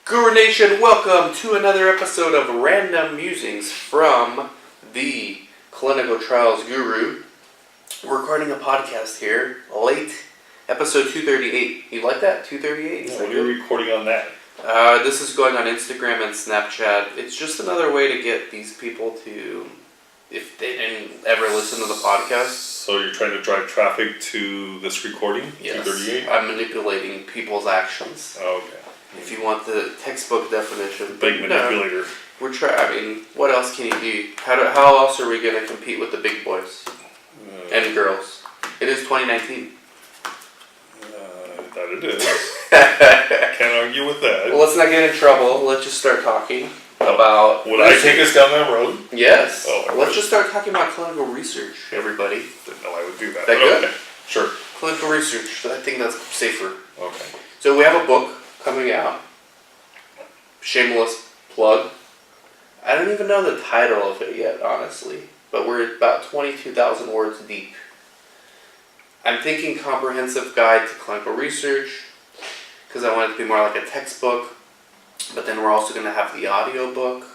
Guru Nation, welcome to another episode of Random Musings from the Clinical Trials Guru. We're recording a podcast here, late, episode 238. You like that? 238? Yeah, what are you recording on that? This is going on Instagram and Snapchat. It's just another way to get these people to, if they didn't ever listen to the podcast. So you're trying to drive traffic to this recording? Yes. 238? I'm manipulating people's actions. Oh, okay. If you want the textbook definition. Big manipulator. We're what else can you do? How else are we going to compete with the big boys and girls? It is 2019. That it is. Can't argue with that. Well, let's not get in trouble. Let's just start talking about... Would I take us down that road? Yes. Oh, let's just start talking about clinical research, everybody. Didn't know I would do that. That good? Okay. Sure. Clinical research. I think that's safer. Okay. So we have a book coming out. Shameless plug. I don't even know the title of it yet, honestly. But we're about 22,000 words deep. I'm thinking Comprehensive Guide to Clinical Research, because I want it to be more like a textbook. But then we're also going to have the audio book.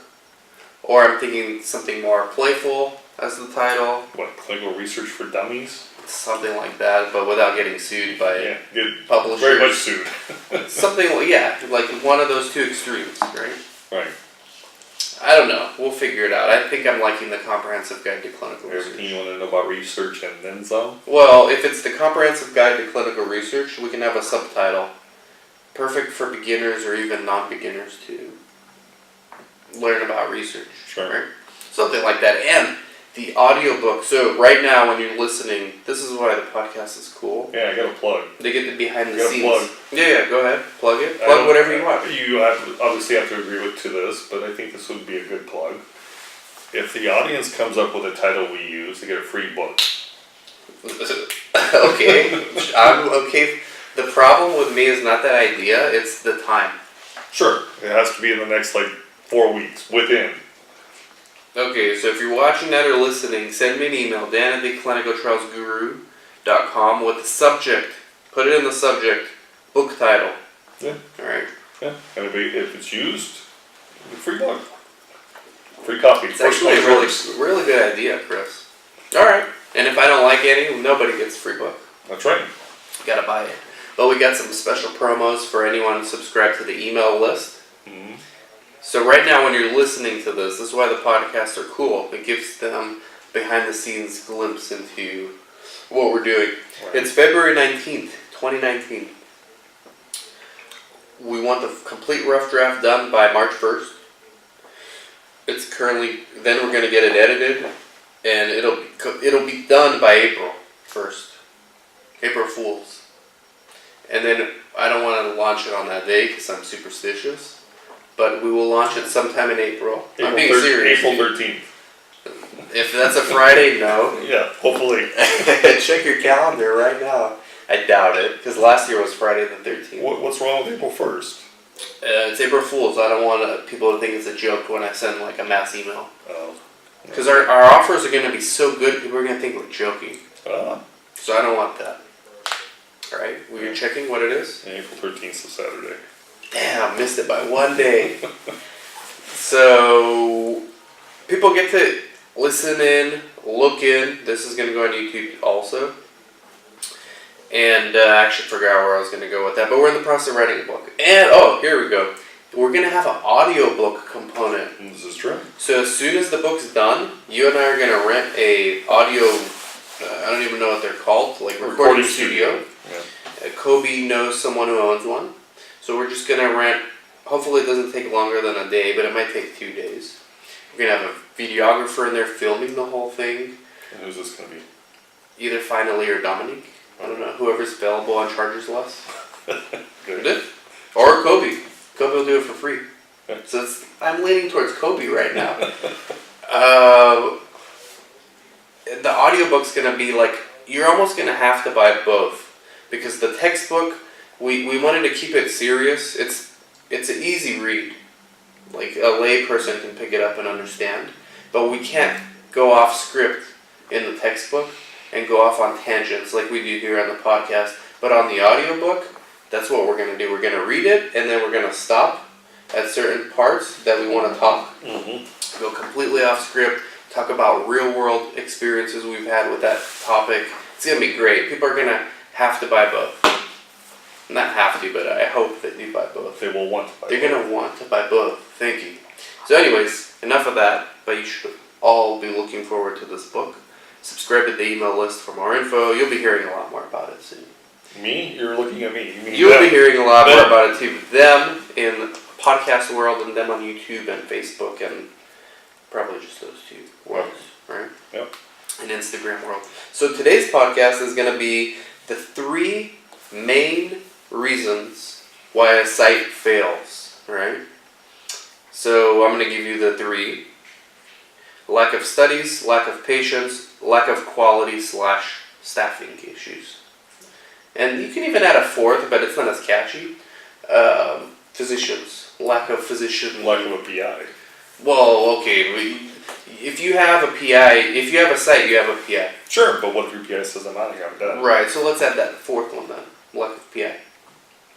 Or I'm thinking something more playful as the title. What, clinical research for dummies? Something like that, but without getting sued by publishers. Very much sued. Something, like one of those two extremes, right? Right. I don't know. We'll figure it out. I think I'm liking the Comprehensive Guide to Clinical Research. Everything you want to know about research and then some? Well, if it's the Comprehensive Guide to Clinical Research, we can have a subtitle. Perfect for beginners or even non-beginners to learn about research. Sure. Right? Something like that. And the audiobook. So right now when you're listening, this is why the podcast is cool. Yeah, I got a plug. They get the behind the scenes. Plug. Yeah, go ahead. Plug it. Plug whatever you want. You obviously have to agree to this, but I think this would be a good plug. If the audience comes up with a title we use, they get a free book. Okay. I'm okay. The problem with me is not that idea, it's the time. Sure. It has to be in the next 4 weeks, within. Okay, so if you're watching that or listening, send me an email, dan@theclinicaltrialsguru.com with the subject. Put it in the subject, book title. Yeah. Alright. Yeah. And if it's used, free book. Free copy. It's actually a really good idea, Chris. Alright. And if I don't like any, nobody gets a free book. That's right. You gotta buy it. But we got some special promos for anyone subscribed to the email list. Mm-hmm. So right now when you're listening to this is why the podcasts are cool. It gives them behind the scenes glimpse into what we're doing. Right. It's February 19th, 2019. We want the complete rough draft done by March 1st. It's currently, then we're going to get it edited, and it'll be done by April 1st. April Fools. And then I don't want to launch it on that day because I'm superstitious. But we will launch it sometime in April. I'm being serious. April 13th. If that's a Friday, no. Yeah, hopefully. Check your calendar right now. I doubt it, because last year was Friday the 13th. What's wrong with April 1st? It's April Fool's. I don't want people to think it's a joke when I send a mass email. Oh. Because our offers are going to be so good, people are going to think we're joking. So I don't want that. Alright, were you checking what it is? April 13th is a Saturday. Damn, missed it by one day. So, people get to listen in, look in. This is going to go on YouTube also. And I actually forgot where I was going to go with that. But we're in the process of writing a book. And, here we go. We're going to have an audiobook component. This is true. So as soon as the book's done, you and I are going to rent a audio, I don't even know what they're called, recording studio. Yeah. Kobe knows someone who owns one. So we're just going to rent, hopefully it doesn't take longer than a day, but it might take 2 days. We're going to have a videographer in there filming the whole thing. And who's this going to be? Either Finally or Dominique. I don't know, whoever's available on Chargers Less. Good. Or Kobe. Kobe will do it for free. So I'm leaning towards Kobe right now. The audiobook's going to be you're almost going to have to buy both. Because the textbook, we wanted to keep it serious. It's an easy read. A lay person can pick it up and understand. But we can't go off script in the textbook. and go off on tangents like we do here on the podcast. But on the audiobook, that's what we're going to do. We're going to read it, and then we're going to stop at certain parts that we want to talk. Mm-hmm. Go completely off script, talk about real world experiences we've had with that topic. It's going to be great. People are going to have to buy both. Not have to, but I hope that you buy both. They will want to buy They're going to want to buy both. Thank you. So anyways, enough of that, but you should all be looking forward to this book. Subscribe to the email list for more info. You'll be hearing a lot more about it soon. Me? You're looking at me. You mean You'll them. be hearing a lot more about it too. Them in the podcast world and them on YouTube and Facebook and probably just those two worlds, right? Yep. And Instagram world. So today's podcast is going to be the 3 main reasons why a site fails, right? So I'm going to give you the 3. Lack of studies, lack of patience, lack of quality / staffing issues. And you can even add a 4th, but it's not as catchy. Physicians. Lack of physician. Lack of a PI. Well, okay. If you have a PI, if you have a site, you have a PI. Sure, but what if your PI says I'm out of here, I'm done? Right, so let's add that 4th one then. Lack of PI.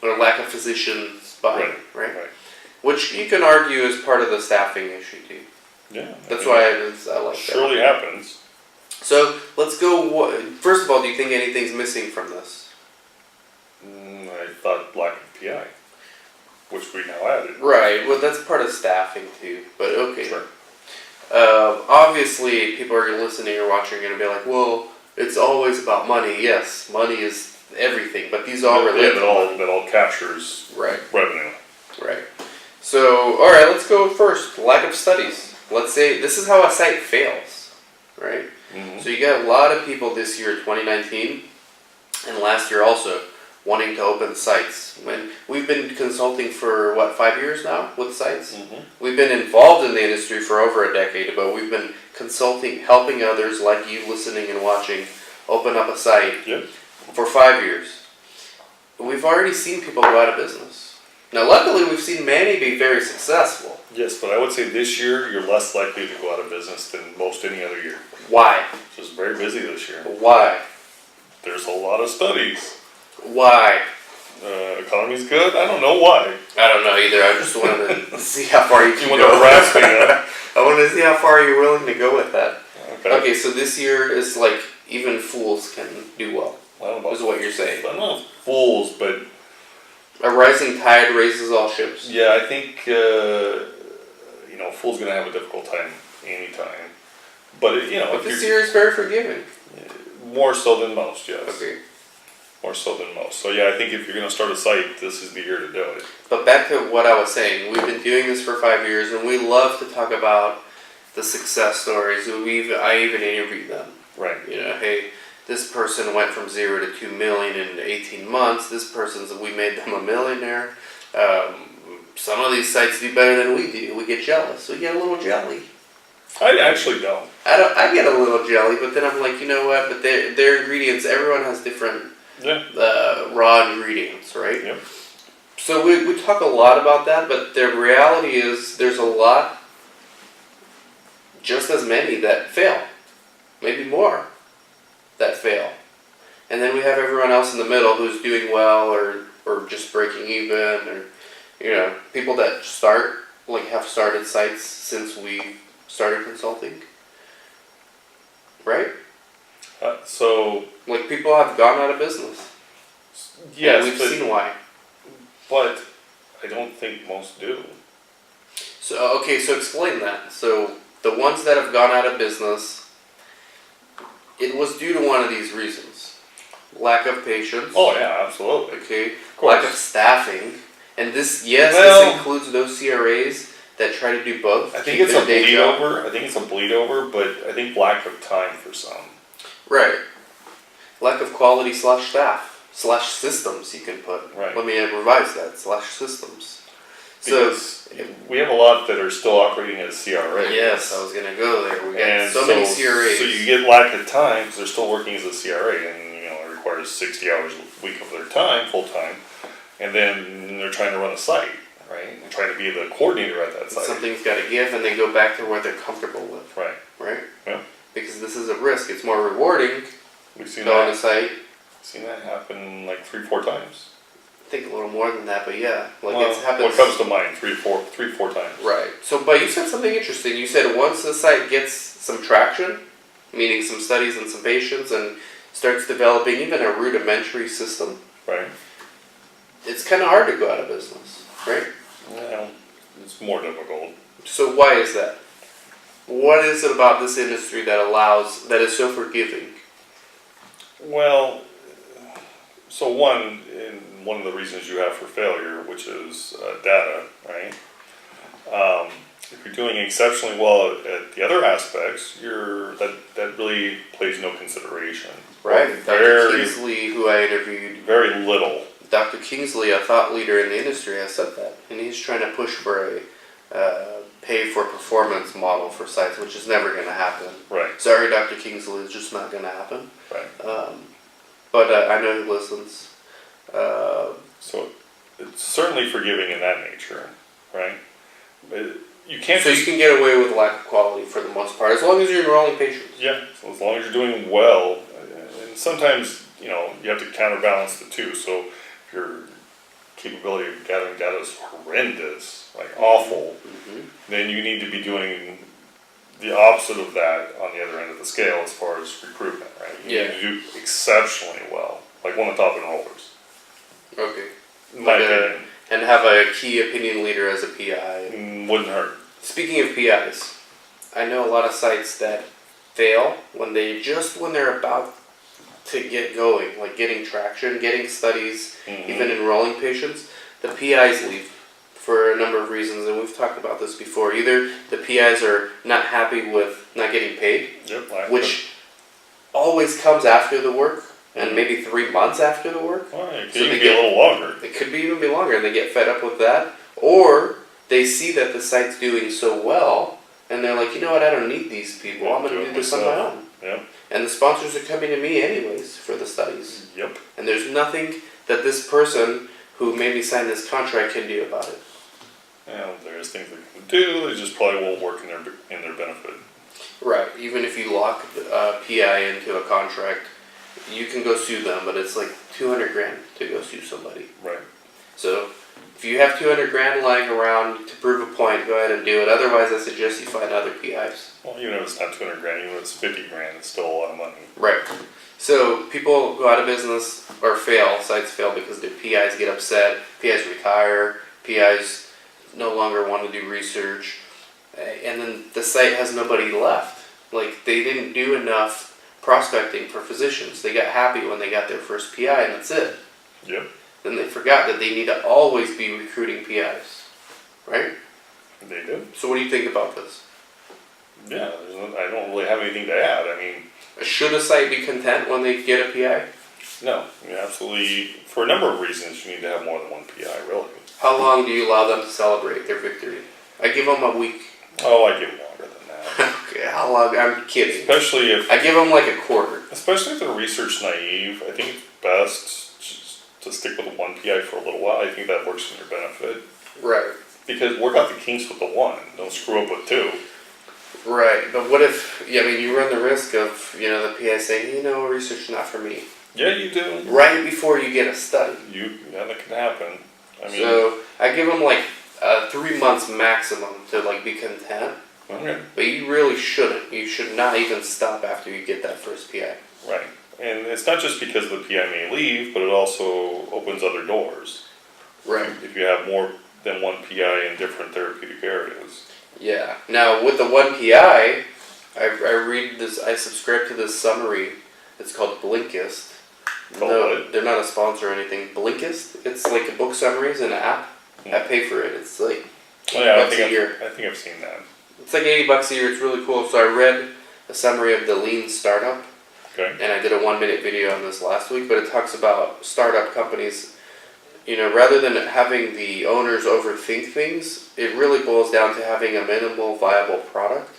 Or lack of physicians behind, right? Which you can argue is part of the staffing issue too. Yeah. That's why I like that. Surely happens. So let's go. First of all, do you think anything's missing from this? I thought lack of PI, which we now added. Right. Well, that's part of staffing too. But okay. Sure. Obviously, people are listening or watching are going to be like, "Well, it's always about money." Yes, money is everything, but these all relate. That all captures revenue. Right. So, all right, let's go first. Lack of studies. Let's say this is how a site fails, right? Mm-hmm. So you got a lot of people this year, 2019, and last year also, wanting to open sites. When we've been consulting for, 5 years now with sites? Mm-hmm. We've been involved in the industry for over a decade, but we've been consulting, helping others like you listening and watching open up a site for 5 years. We've already seen people go out of business. Now, luckily, we've seen many be very successful. Yes, but I would say this year you're less likely to go out of business than most any other year. Why? It's just very busy this year. Why? There's a lot of studies. Why? Economy's good? I don't know why. I don't know either. I just wanted to see how far you can You go. want to harass me, huh? I wanted to see how far you're willing to go with that. Okay. So this year is like even fools can do well, I don't know is what you're saying. I don't know if fools, but A rising tide raises all ships. yeah, I think fools gonna have a difficult time anytime. But But this year is very forgiving. more so than most, yes. Okay. More so than most. So yeah, I think if you're gonna start a site, this is the year to do it. But back to what I was saying, we've been doing this for 5 years, and we love to talk about the success stories. I even interviewed them. Right. Hey, this person went from 0 to 2 million in 18 months. This we made them a millionaire. Some of these sites do better than we do. We get jealous. We get a little jelly. I actually don't. I get a little jelly, but then I'm like, you know what? But their ingredients. Everyone has different raw ingredients, right? Yep. So we talk a lot about that, but the reality is there's a lot, just as many that fail, maybe more that fail. And then we have everyone else in the middle who's doing well or just breaking even, or people that have started sites since we started consulting. Right? So people have gone out of business. yes, and we've seen why. But I don't think most do. So so explain that. So the ones that have gone out of business, it was due to one of these reasons: lack of patience. Oh yeah, absolutely. Okay. Of course. Lack of staffing, and this includes those CRAs that try to do both. I think it's a bleed over. I think it's a bleed over, but I think lack of time for some. Right. Lack of quality / staff / systems. You can put. Right. Let me revise that / systems. Because we have a lot that are still operating as CRAs. Yes, I was going to go there. We got and so many CRAs. So you get lack of time because they're still working as a CRA, and it requires 60 hours a week of their time, full time, and then they're trying to run a site, right? And trying to be the coordinator at that site. Something's got to give, and they go back to what they're comfortable with. Right. Right? Yeah. Because this is a risk. It's more rewarding, We've seen go on a that. site. Seen that happen like 3-4 times. I think a little more than that, but yeah, like Well, it's happened. what comes to mind? 3-4 times. Right. So, but you said something interesting. You said once the site gets some traction, meaning some studies and some patients, and starts developing even a rudimentary system, Right. it's kind of hard to go out of business, right? Well, it's more difficult. So why is that? What is it about this industry that is so forgiving? Well, so one of the reasons you have for failure, which is data, right? If you're doing exceptionally well at the other aspects, that really plays no consideration. Right. Dr. Very, Kingsley, who I interviewed, very little. Dr. Kingsley, a thought leader in the industry, has said that, and he's trying to push for a pay-for-performance model for sites, which is never going to happen. Right. Sorry, Dr. Kingsley, it's just not going to happen. Right. But I know he listens. So it's certainly forgiving in that nature, right? But you can't So just, you can get away with lack of quality for the most part, as long as you're enrolling patients. yeah, so as long as you're doing well, and sometimes, you have to counterbalance the two. So if your capability of gathering data is horrendous, like awful, Mm-hmm. then you need to be doing the opposite of that on the other end of the scale as far as recruitment, right? You need to do exceptionally well, like one of the top enrollers, Okay. in my Like opinion. And have a key opinion leader as a PI. Wouldn't hurt. Speaking of PIs, I know a lot of sites that fail when they're about to get going, like getting traction, getting studies, even enrolling patients. The PIs leave for a number of reasons, and we've talked about this before. Either the PIs are not happy with not getting paid, Yep. which always comes after the work, and maybe 3 months after the work. Well, it could So even they be a little longer. It could be even be longer, and they get fed up with that. Or they see that the site's doing so well, and they're like, you know what, I don't need these people. I'm going to do this on my own. Yep. And the sponsors are coming to me anyways for the studies. Yep. And there's nothing that this person who made me sign this contract can do about it. And there's things they can do. They just probably won't work in their benefit. Right. Even if you lock a PI into a contract, you can go sue them, but it's like $200,000 to go sue somebody. Right. So if you have $200,000 lying around to prove a point, go ahead and do it. Otherwise, I suggest you find other PIs. Well, even if it's not $200,000, even if it's $50,000, it's still a lot of money. Right. So people go out of business or fail. Sites fail because their PIs get upset. PIs retire. PIs no longer want to do research, and then the site has nobody left. Like they didn't do enough prospecting for physicians. They got happy when they got their first PI, and that's it. Yep. Then they forgot that they need to always be recruiting PIs, right? They do. So what do you think about this? Yeah. I don't really have anything to add. I mean, Should a site be content when they get a PI? no. I mean, absolutely. For a number of reasons, you need to have more than one PI, really. How long do you allow them to celebrate their victory? I give them a week. Oh, I give longer than that. Okay, how long? I'm kidding. Especially if I give them like a quarter. Especially if they're research naive, I think it's best just to stick with one PI for a little while. I think that works in your benefit. Right. Because work out the kinks with the one. Don't screw up with two. Right, but what if, you run the risk of, the PI saying, research is not for me. Yeah, you do. Right before you get a study. Yeah, that can happen. I mean, So, I give them 3 months maximum to be content. okay. But you really shouldn't. You should not even stop after you get that first PI. Right. And it's not just because the PI may leave, but it also opens other doors. Right. If you have more than one PI in different therapeutic areas. Yeah. Now, with the one PI, I read this, I subscribe to this summary. It's called Blinkist. Called No, what? they're not a sponsor or anything. Blinkist. It's like a book summaries and an app. I pay for it. It's like Oh yeah, $80 a year. I think I've seen that. It's like $80 a year. It's really cool. So I read a summary of the lean startup, Okay. and I did a 1-minute video on this last week. But it talks about startup companies. Rather than having the owners overthink things, it really boils down to having a minimal viable product.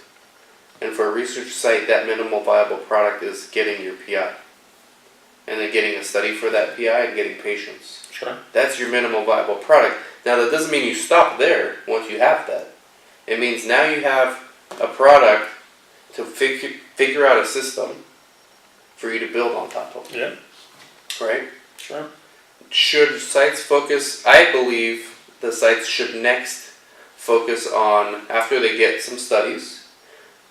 And for a research site, that minimal viable product is getting your PI. And then getting a study for that PI and getting patients. Sure. That's your minimal viable product. Now that doesn't mean you stop there once you have that. It means now you have a product to figure out a system for you to build on top of. Yeah. Right? Sure. Should sites focus, I believe the sites should next focus on, after they get some studies,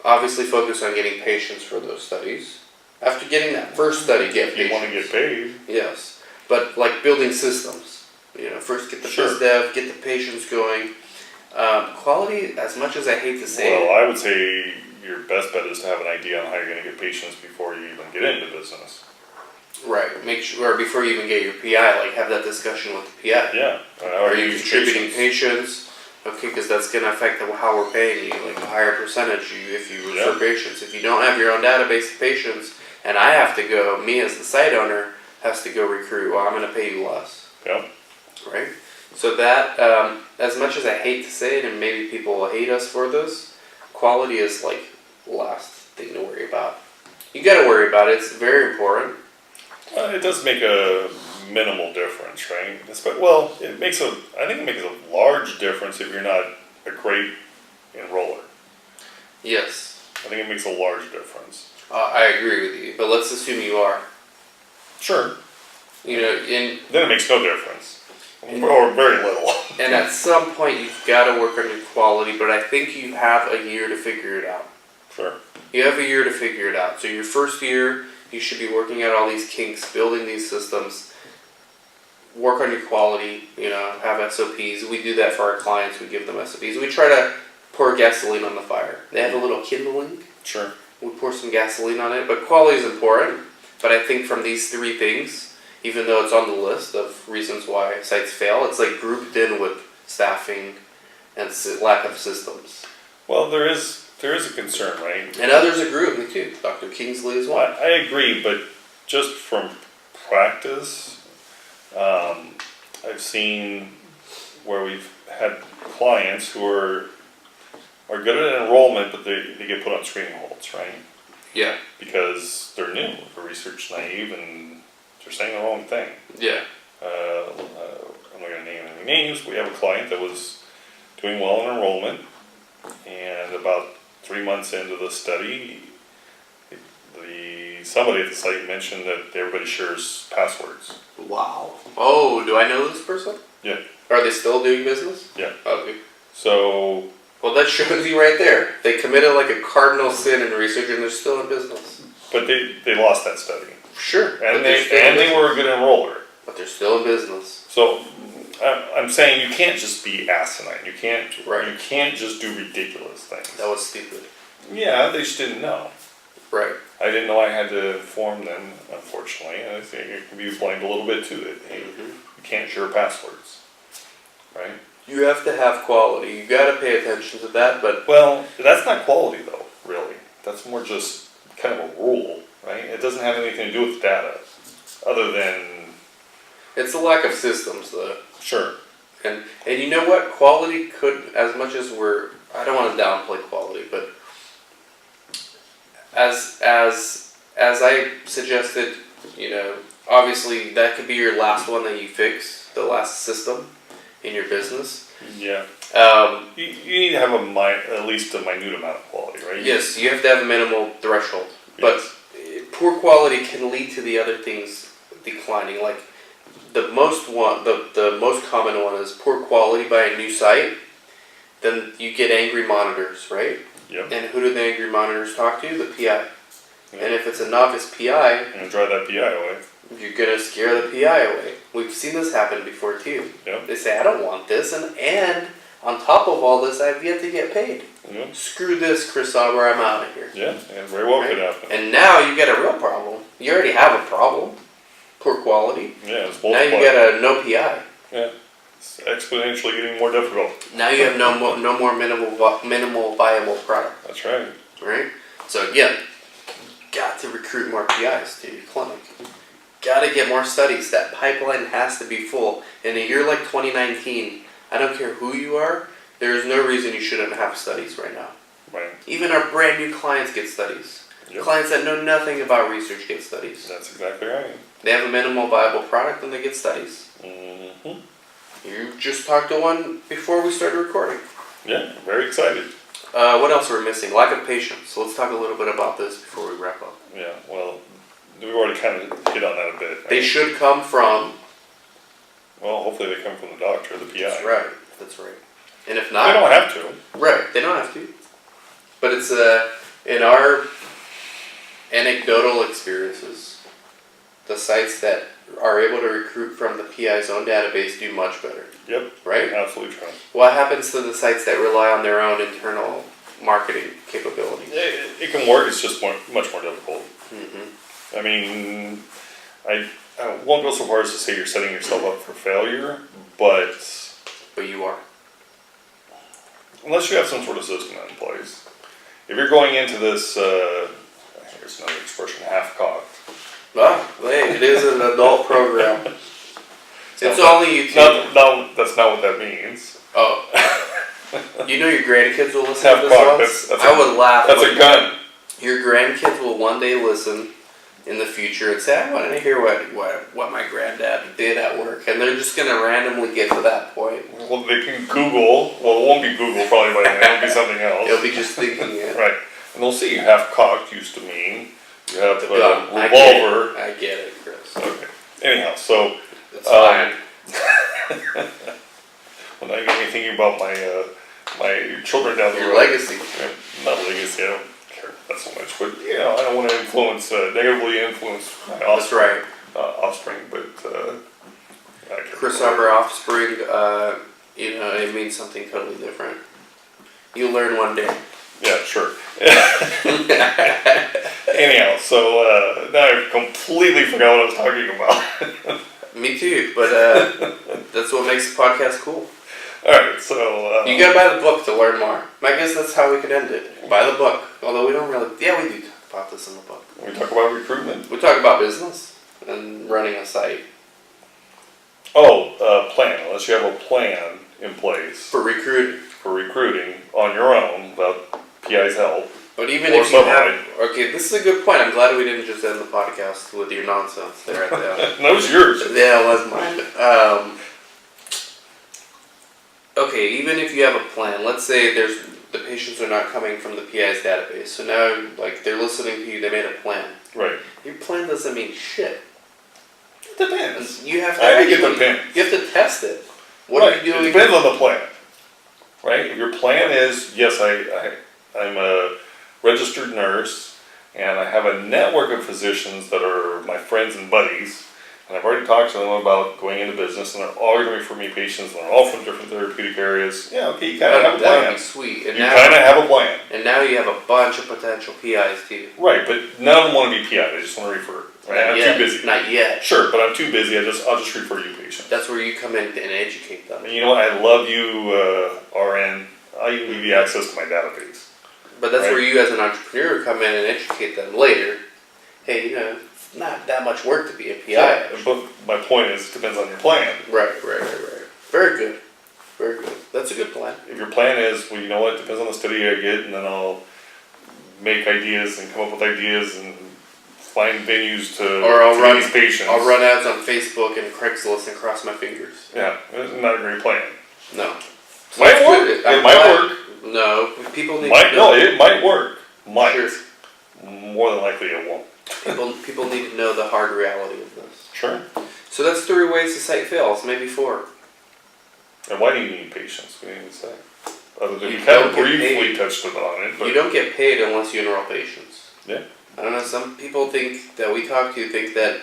obviously focus on getting patients for those studies. After getting that first study, get If you want to patients. get paid. Yes, but like building systems, first get the Sure. biz dev, get the patients going. Quality, as much as I hate to say Well, it, I would say your best bet is to have an idea on how you're going to get patients before you even get into business. right, make sure, or before you even get your PI, like have that discussion with the PI. Yeah. Are you contributing patients? Okay, because that's going to affect how we're paying you, like a higher percentage if you refer patients. If you don't have your own database of patients, and I have to go, me as the site owner has to go recruit, well, I'm going to pay you less. Yeah. Right? So that, as much as I hate to say it, and maybe people will hate us for this, quality is like last thing to worry about. You got to worry about it. It's very important. It does make a minimal difference, right? Well, I think it makes a large difference if you're not a great enroller. Yes, I think it makes a large difference. I agree with you. But let's assume you are. Sure. Then it makes no difference, or very little. And at some point, you've got to work on your quality. But I think you have a year to figure it out. Sure. You have a year to figure it out. So your first year, you should be working out all these kinks, building these systems. Work on your quality, have SOPs. We do that for our clients. We give them SOPs. We try to pour gasoline on the fire. They have a little kindling. Sure. We pour some gasoline on it. But quality is important. But I think from these three things, even though it's on the list of reasons why sites fail, it's like grouped in with staffing and lack of systems. Well, there is a concern, right? And others agree with me too. Dr. Kingsley is one. I agree, but just from practice, I've seen where we've had clients who are good at enrollment, but they get put on screening holds, right? Yeah. Because they're new, they're research naive, and they're saying the wrong thing. Yeah. I'm not going to name any names. We have a client that was doing well in enrollment, and about 3 months into the study, somebody at the site mentioned that everybody shares passwords. Wow. Oh, do I know this person? Yeah. Are they still doing business? Yeah. Okay. So. Well, that shows you right there. They committed like a cardinal sin in research, and they're still in business. But they lost that study. Sure. And they were a good enroller. But they're still in business. So I'm saying you can't just be asinine. You can't. Right. You can't just do ridiculous things. That was stupid. Yeah, they just didn't know. Right. I didn't know I had to inform them, unfortunately. I think it can be blamed a little bit too. That hey, you can't share passwords, right? You have to have quality. You got to pay attention to that, but well, that's not quality though. Really, that's more just kind of a rule, right? It doesn't have anything to do with data, other than it's a lack of systems, though. Sure. And you know what? Quality could, as much as I don't want to downplay quality, but as I suggested, obviously that could be your last one that you fix, the last system in your business. Yeah. You need to have at least a minute amount of quality, right? Yes, you have to have a minimal threshold. Yes. But poor quality can lead to the other things declining. Like the most common one is poor quality by a new site. Then you get angry monitors, right? Yep. And who do the angry monitors talk to? The PI. Yep. And if it's a novice PI, You're gonna drive that PI away. you're gonna scare the PI away. We've seen this happen before too. Yep. They say, I don't want this, and on top of all this, I've yet to get paid. Yep. Screw this, Chris Sauber, I'm out of here. Yeah, and very well could happen. And now you get a real problem. You already have a problem. Poor quality. Yeah, it's Now multiplied. you get a no PI. Yeah, it's exponentially getting more difficult. Now you have no more minimal viable product. That's right. Right? So again, got to recruit more PIs to your clinic. Got to get more studies. That pipeline has to be full. In a year like 2019, I don't care who you are, there is no reason you shouldn't have studies right now. Right. Even our brand new clients get studies. Yep. Clients that know nothing about research get studies. That's exactly right. They have a minimal viable product and they get studies. Mm-hmm. You just talked to one before we started recording. Yeah, very excited. What else are we missing? Lack of patience. So let's talk a little bit about this before we wrap up. Yeah, well, we've already kind of hit on that a bit. They should come from. Well, hopefully they come from the doctor, the PI. That's right. That's right. And if They not, don't have to. right? They don't have to. But it's in our anecdotal experiences, the sites that are able to recruit from the PI's own database do much better. Yep. Right? Absolutely true. What happens to the sites that rely on their own internal marketing capabilities? It can work. It's just much more difficult. Mm-hmm. I mean, I won't go so far as to say you're setting yourself up for failure, but you are. unless you have some sort of system in place, if you're going into this, here's another expression, half-cocked. Well, hey, it is an adult program. It's not only YouTube. No, that's not what that means. Oh. You know your grandkids will listen to Half-cocked, this once? that's I would laugh. That's a gun. Your grandkids will one day listen in the future and say, I wanted to hear what my granddad did at work. And they're just going to randomly get to that point. Well, they can Google. Well, it won't be Google probably by then. It'll be something else. They'll be just thinking it. Right. And they'll see half-cocked used to mean you have a I revolver. get it, Chris. Okay. Anyhow, so... It's fine. Well, now you got me thinking about my children down the road. Your legacy. Not legacy, I don't care that so much, but you know, I don't want to influence, negatively influence my offspring. That's right. Offspring, but I can't Chris remember. Arbor offspring, you know, it means something totally different. You'll learn one day. Yeah, sure. Anyhow, so now I completely forgot what I was talking about. Me too, but that's what makes the podcast cool. Alright, so... You gotta buy the book to learn more. I guess that's how we could end it. Buy the book. Although we don't really... Yeah, we do talk about this in the book. we talk about recruitment. We talk about business and running a site. Oh, plan. Unless you have a plan in place For recruiting. for recruiting on your own without PI's help. But even Or if you somebody. have... Okay, this is a good point. I'm glad we didn't just end the podcast with your nonsense there at the end. That was yours. Yeah, it was mine. Okay, even if you have a plan, let's say the patients are not coming from the PI's database. So now, like, they're listening to you, they made a plan. Right. Your plan doesn't mean shit. It depends. You have to I think it actually, depends. you have to test it. What Right. are you doing? It depends on the plan. Right? If your plan is, yes, I'm a registered nurse, and I have a network of physicians that are my friends and buddies, and I've already talked to them about going into business, and they're all going to refer me patients, and they're all from different therapeutic areas. Yeah, okay, you kind of have a That would plan. be sweet. And You now, kind of have a plan. and now you have a bunch of potential PIs too. Right, but none of them want to be PI. They just want to refer. Right? I'm Yet. too busy. Not yet. Sure, but I'm too busy. I'll just refer you patients. That's where you come in and educate them. And you know what? I love you, RN. I'll even give you access to my database. But that's Right. where you as an entrepreneur come in and educate them later. Hey, you know, it's not that much work to be a PI. Yeah, but my point is, it depends on your plan. Right. Very good. Very good. That's a good plan. If your plan is, well, you know what? It depends on the study I get, and then I'll make ideas and come up with ideas and find venues to Or I'll to run these patients. I'll run ads on Facebook and Craigslist and cross my fingers. Yeah, it's not a great plan. No. Might work. I'm It might glad- work. No, people need Might to know. no, it might work. Might. Sure. More than likely, it won't. People need to know the hard reality of this. Sure. So that's 3 ways the site fails, maybe 4. And why do you need patients? We didn't even say. Other than You we don't kind of get briefly paid. touched on it, but You don't get paid unless you enroll patients. Yeah. I don't know, some people think that we talk to think that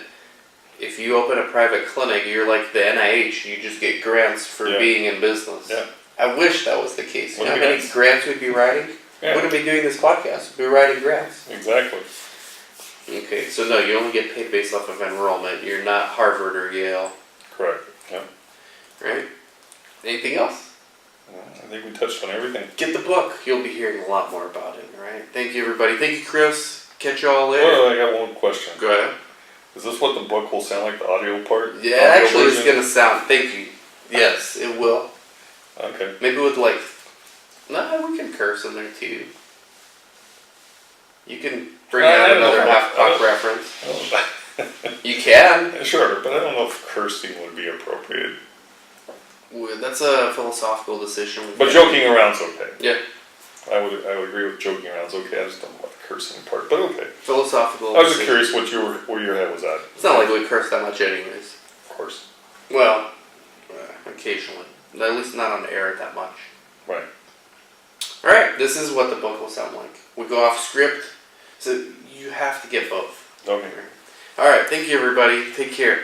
if you open a private clinic, you're like the NIH, you just get grants for Yeah. being in business. Yeah. I wish that was the case. You know how Wouldn't it be many nice? grants we'd be writing? Yeah. Wouldn't be doing this podcast, we'd be writing grants. Exactly. Okay, so no, you only get paid based off of enrollment. You're not Harvard or Yale, Correct. Yeah. right? Anything else? I think we touched on everything. Get the book. You'll be hearing a lot more about it, alright? Thank you, everybody. Thank you, Chris. Catch y'all later. Well, I got one question. Go ahead. Is this what the book will sound like, the audio part? Yeah, Audio actually, it's version? gonna sound. Thank you. Yes, it will. Okay. Maybe with like. Nah, we can curse in there too. You can bring I out don't know another if I- half-cock I reference. You can. Sure, but I don't know if cursing would be appropriate. Well, that's a philosophical decision. But joking around's okay. Yeah. I would agree with joking around's okay. I just don't want to cursing part, but okay. Philosophical. I was just decision. curious where your head was at. It's not like we curse that much, anyways. Of course. Well, occasionally. At least not on the air that much. Right. Alright, this is what the book will sound like. We go off script, so you have to get both. Okay. Alright, thank you everybody. Take care.